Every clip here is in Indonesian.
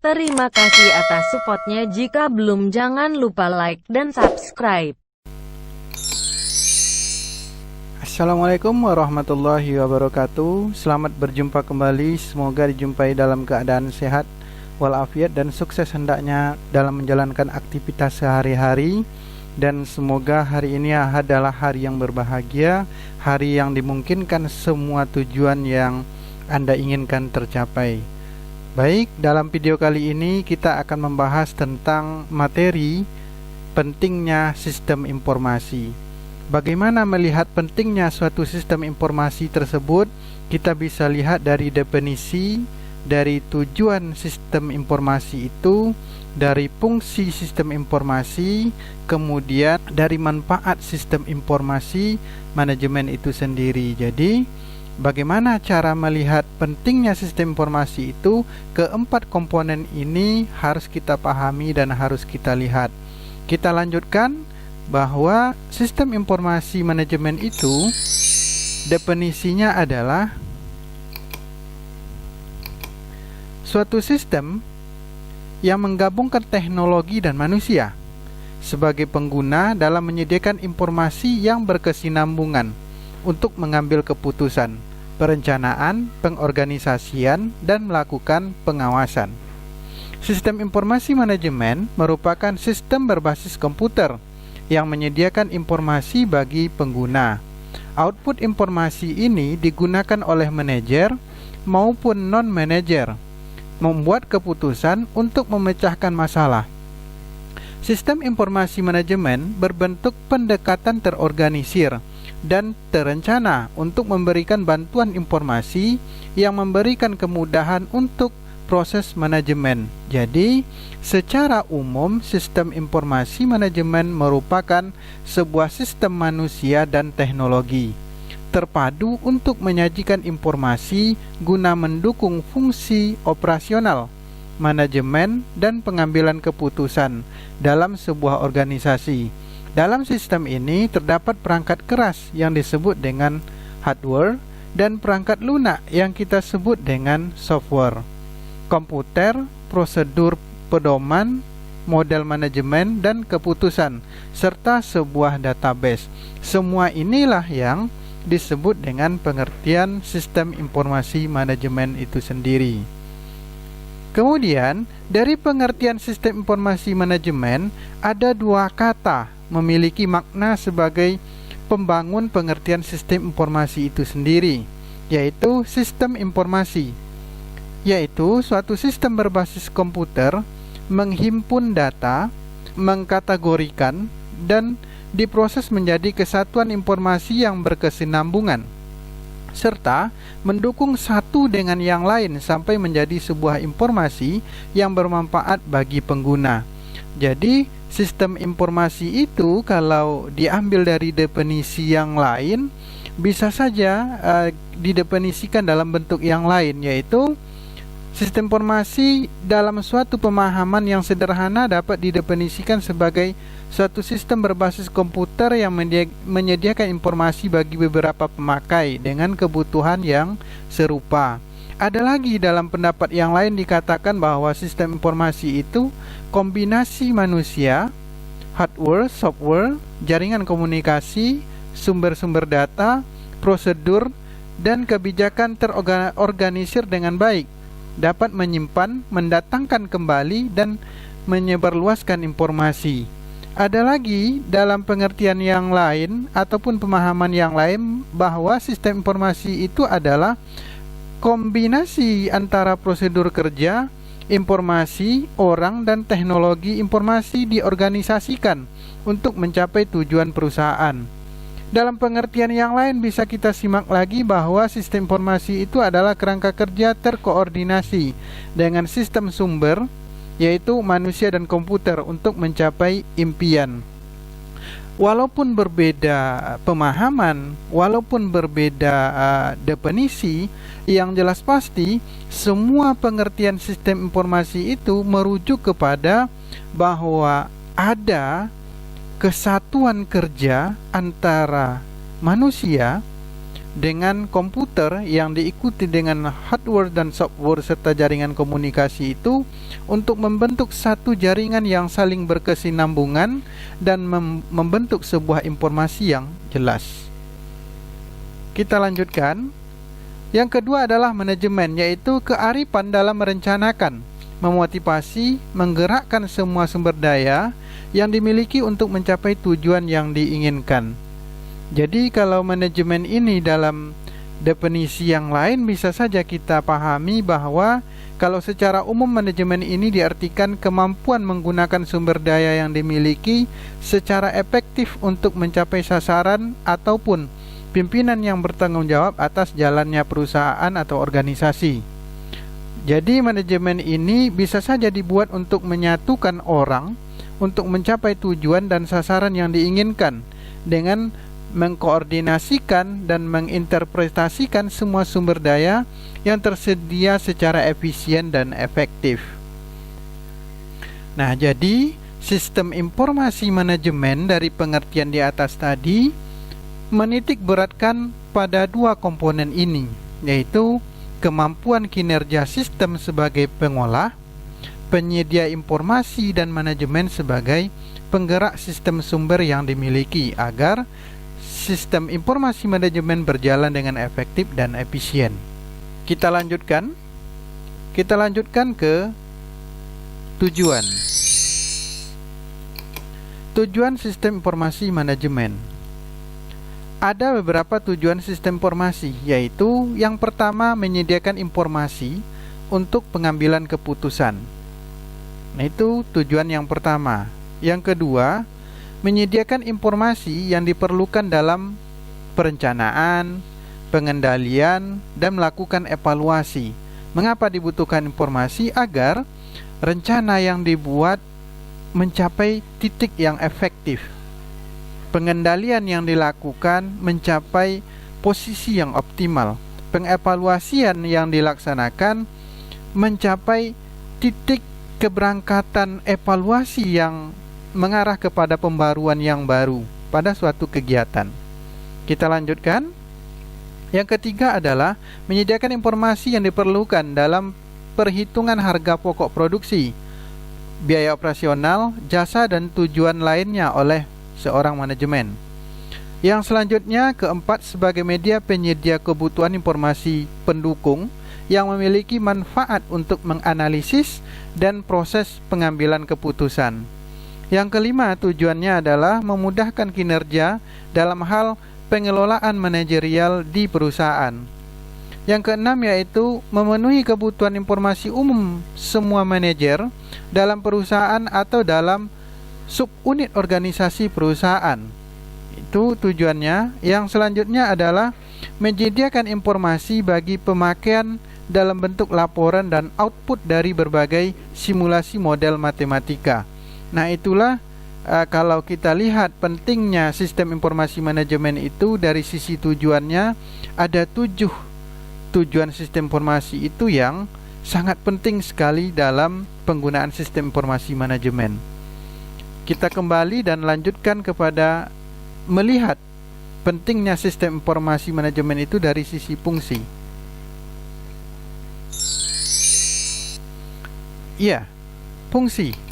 Terima kasih atas supportnya. Jika belum, jangan lupa like dan subscribe. Assalamualaikum warahmatullahi wabarakatuh. Selamat berjumpa kembali. Semoga dijumpai dalam keadaan sehat walafiat dan sukses hendaknya dalam menjalankan aktivitas sehari-hari. Dan semoga hari ini adalah hari yang berbahagia, hari yang dimungkinkan semua tujuan yang Anda inginkan tercapai. Baik, dalam video kali ini kita akan membahas tentang materi pentingnya sistem informasi. Bagaimana melihat pentingnya suatu sistem informasi tersebut? Kita bisa lihat dari definisi, dari tujuan sistem informasi itu, dari fungsi sistem informasi, kemudian dari manfaat sistem informasi manajemen itu sendiri. Jadi, bagaimana cara melihat pentingnya sistem informasi itu? Keempat komponen ini harus kita pahami dan harus kita lihat. Kita lanjutkan bahwa sistem informasi manajemen itu definisinya adalah suatu sistem yang menggabungkan teknologi dan manusia sebagai pengguna dalam menyediakan informasi yang berkesinambungan untuk mengambil keputusan, perencanaan, pengorganisasian, dan melakukan pengawasan. Sistem informasi manajemen merupakan sistem berbasis komputer yang menyediakan informasi bagi pengguna. Output informasi ini digunakan oleh manajer maupun non-manajer membuat keputusan untuk memecahkan masalah. Sistem informasi manajemen berbentuk pendekatan terorganisir dan terencana untuk memberikan bantuan informasi yang memberikan kemudahan untuk proses manajemen. Jadi, secara umum sistem informasi manajemen merupakan sebuah sistem manusia dan teknologi terpadu untuk menyajikan informasi guna mendukung fungsi operasional, manajemen, dan pengambilan keputusan dalam sebuah organisasi. Dalam sistem ini terdapat perangkat keras yang disebut dengan hardware dan perangkat lunak yang kita sebut dengan software. Komputer, prosedur pedoman, model manajemen dan keputusan, serta sebuah database. Semua inilah yang disebut dengan pengertian sistem informasi manajemen itu sendiri. Kemudian, dari pengertian sistem informasi manajemen, ada dua kata memiliki makna sebagai pembangun pengertian sistem informasi itu sendiri, yaitu sistem informasi, yaitu suatu sistem berbasis komputer menghimpun data, mengkategorikan, dan diproses menjadi kesatuan informasi yang berkesinambungan, serta mendukung satu dengan yang lain sampai menjadi sebuah informasi yang bermanfaat bagi pengguna. Jadi, sistem informasi itu kalau diambil dari definisi yang lain, bisa saja didefinisikan dalam bentuk yang lain, yaitu sistem informasi dalam suatu pemahaman yang sederhana dapat didefinisikan sebagai suatu sistem berbasis komputer yang menyediakan informasi bagi beberapa pemakai dengan kebutuhan yang serupa. Ada lagi dalam pendapat yang lain dikatakan bahwa sistem informasi itu kombinasi manusia, hardware, software, jaringan komunikasi, sumber-sumber data, prosedur, dan kebijakan terorganisir dengan baik, dapat menyimpan, mendatangkan kembali, dan menyebarluaskan informasi. Ada lagi dalam pengertian yang lain ataupun pemahaman yang lain bahwa sistem informasi itu adalah kombinasi antara prosedur kerja, informasi, orang, dan teknologi informasi diorganisasikan untuk mencapai tujuan perusahaan. Dalam pengertian yang lain bisa kita simak lagi bahwa sistem informasi itu adalah kerangka kerja terkoordinasi dengan sistem sumber, yaitu manusia dan komputer untuk mencapai impian. Walaupun berbeda pemahaman, walaupun berbeda definisi, yang jelas pasti semua pengertian sistem informasi itu merujuk kepada bahwa ada kesatuan kerja antara manusia, dengan komputer yang diikuti dengan hardware dan software serta jaringan komunikasi itu untuk membentuk satu jaringan yang saling berkesinambungan dan membentuk sebuah informasi yang jelas. Kita lanjutkan. Yang kedua adalah manajemen, yaitu kearifan dalam merencanakan, memotivasi, menggerakkan semua sumber daya yang dimiliki untuk mencapai tujuan yang diinginkan. Jadi kalau manajemen ini dalam definisi yang lain bisa saja kita pahami bahwa kalau secara umum manajemen ini diartikan kemampuan menggunakan sumber daya yang dimiliki secara efektif untuk mencapai sasaran ataupun pimpinan yang bertanggung jawab atas jalannya perusahaan atau organisasi. Jadi manajemen ini bisa saja dibuat untuk menyatukan orang untuk mencapai tujuan dan sasaran yang diinginkan dengan mengkoordinasikan dan menginterpretasikan semua sumber daya yang tersedia secara efisien dan efektif. Nah, jadi sistem informasi manajemen dari pengertian di atas tadi menitik beratkan pada dua komponen ini, yaitu kemampuan kinerja sistem sebagai pengolah, penyedia informasi, dan manajemen sebagai penggerak sistem sumber yang dimiliki agar sistem informasi manajemen berjalan dengan efektif dan efisien. Kita lanjutkan ke tujuan. Tujuan sistem informasi manajemen. Ada beberapa tujuan sistem informasi, yaitu yang pertama menyediakan informasi untuk pengambilan keputusan. Nah, itu tujuan yang pertama. Yang kedua, menyediakan informasi yang diperlukan dalam perencanaan, pengendalian, dan melakukan evaluasi. Mengapa dibutuhkan informasi? Agar rencana yang dibuat mencapai titik yang efektif, pengendalian yang dilakukan mencapai posisi yang optimal, pengevaluasian yang dilaksanakan mencapai titik keberangkatan evaluasi yang mengarah kepada pembaruan yang baru pada suatu kegiatan. Kita lanjutkan. Yang ketiga adalah menyediakan informasi yang diperlukan dalam perhitungan harga pokok produksi, biaya operasional, jasa, dan tujuan lainnya oleh seorang manajemen. Yang selanjutnya, keempat, sebagai media penyedia kebutuhan informasi pendukung yang memiliki manfaat untuk menganalisis dan proses pengambilan keputusan. Yang kelima, tujuannya adalah memudahkan kinerja dalam hal pengelolaan manajerial di perusahaan. Yang keenam, yaitu memenuhi kebutuhan informasi umum semua manajer dalam perusahaan atau dalam subunit organisasi perusahaan. Itu tujuannya. Yang selanjutnya adalah menyediakan informasi bagi pemakaian dalam bentuk laporan dan output dari berbagai simulasi model matematika. Nah, itulah kalau kita lihat pentingnya sistem informasi manajemen itu dari sisi tujuannya, ada 7 tujuan sistem informasi itu yang sangat penting sekali dalam penggunaan sistem informasi manajemen. Kita kembali dan lanjutkan kepada melihat pentingnya sistem informasi manajemen itu dari sisi fungsi. Iya, fungsi.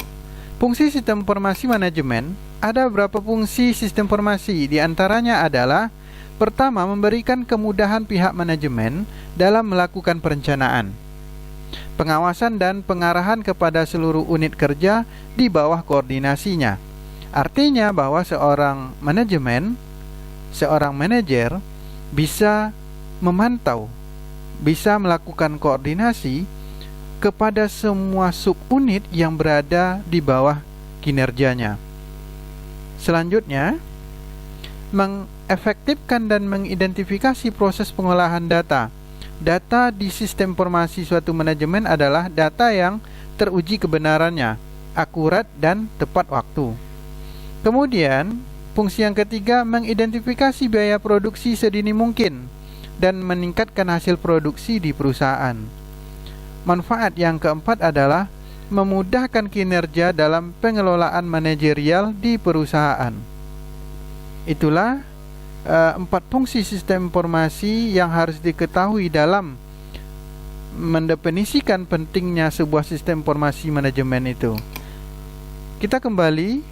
Fungsi sistem informasi manajemen, ada beberapa fungsi sistem informasi. Di antaranya adalah pertama, memberikan kemudahan pihak manajemen dalam melakukan perencanaan, pengawasan, dan pengarahan kepada seluruh unit kerja di bawah koordinasinya. Artinya bahwa seorang manajer bisa memantau, bisa melakukan koordinasi kepada semua subunit yang berada di bawah kinerjanya. Selanjutnya, mengefektifkan dan mengidentifikasi proses pengolahan data. Data di sistem informasi suatu manajemen adalah data yang teruji kebenarannya, akurat, dan tepat waktu. Kemudian, fungsi yang ketiga, mengidentifikasi biaya produksi sedini mungkin dan meningkatkan hasil produksi di perusahaan. Manfaat yang keempat adalah memudahkan kinerja dalam pengelolaan manajerial di perusahaan. Itulah 4 fungsi sistem informasi yang harus diketahui dalam mendefinisikan pentingnya sebuah sistem informasi manajemen itu. Kita kembali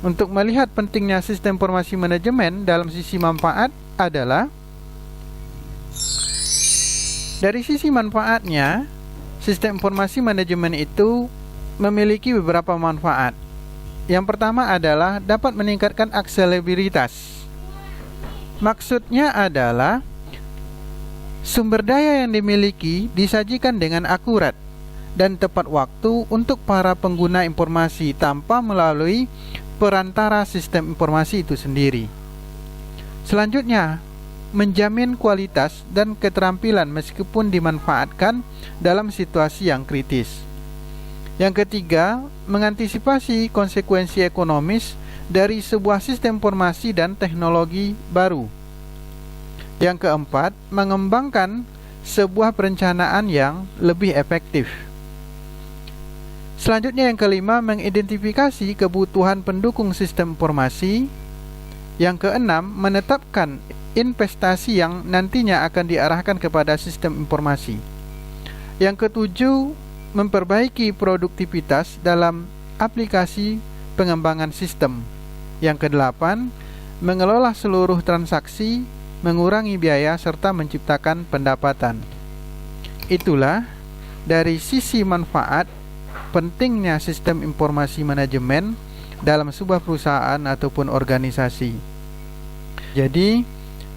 untuk melihat pentingnya sistem informasi manajemen dalam sisi manfaat adalah dari sisi manfaatnya, sistem informasi manajemen itu memiliki beberapa manfaat. Yang pertama adalah dapat meningkatkan aksesibilitas. Maksudnya adalah sumber daya yang dimiliki disajikan dengan akurat dan tepat waktu untuk para pengguna informasi tanpa melalui perantara sistem informasi itu sendiri. Selanjutnya, menjamin kualitas dan keterampilan meskipun dimanfaatkan dalam situasi yang kritis. Yang ketiga, mengantisipasi konsekuensi ekonomis dari sebuah sistem informasi dan teknologi baru. Yang keempat, mengembangkan sebuah perencanaan yang lebih efektif. Selanjutnya yang kelima, mengidentifikasi kebutuhan pendukung sistem informasi. Yang keenam, menetapkan investasi yang nantinya akan diarahkan kepada sistem informasi. Yang ketujuh, memperbaiki produktivitas dalam aplikasi pengembangan sistem. Yang kedelapan, mengelola seluruh transaksi, mengurangi biaya, serta menciptakan pendapatan. Itulah dari sisi manfaat pentingnya sistem informasi manajemen dalam sebuah perusahaan ataupun organisasi. Jadi,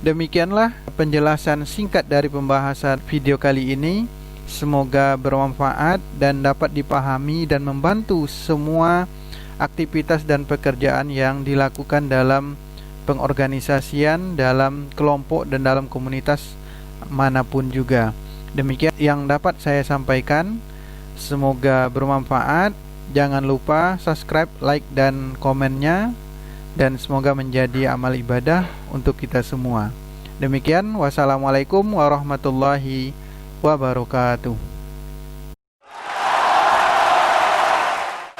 demikianlah penjelasan singkat dari pembahasan video kali ini. Semoga bermanfaat dan dapat dipahami dan membantu semua aktivitas dan pekerjaan yang dilakukan dalam pengorganisasian, dalam kelompok dan dalam komunitas manapun juga. Demikian yang dapat saya sampaikan. Semoga bermanfaat. Jangan lupa subscribe, like dan komennya, dan semoga menjadi amal ibadah untuk kita semua. Demikian, wassalamualaikum warahmatullahi wabarakatuh.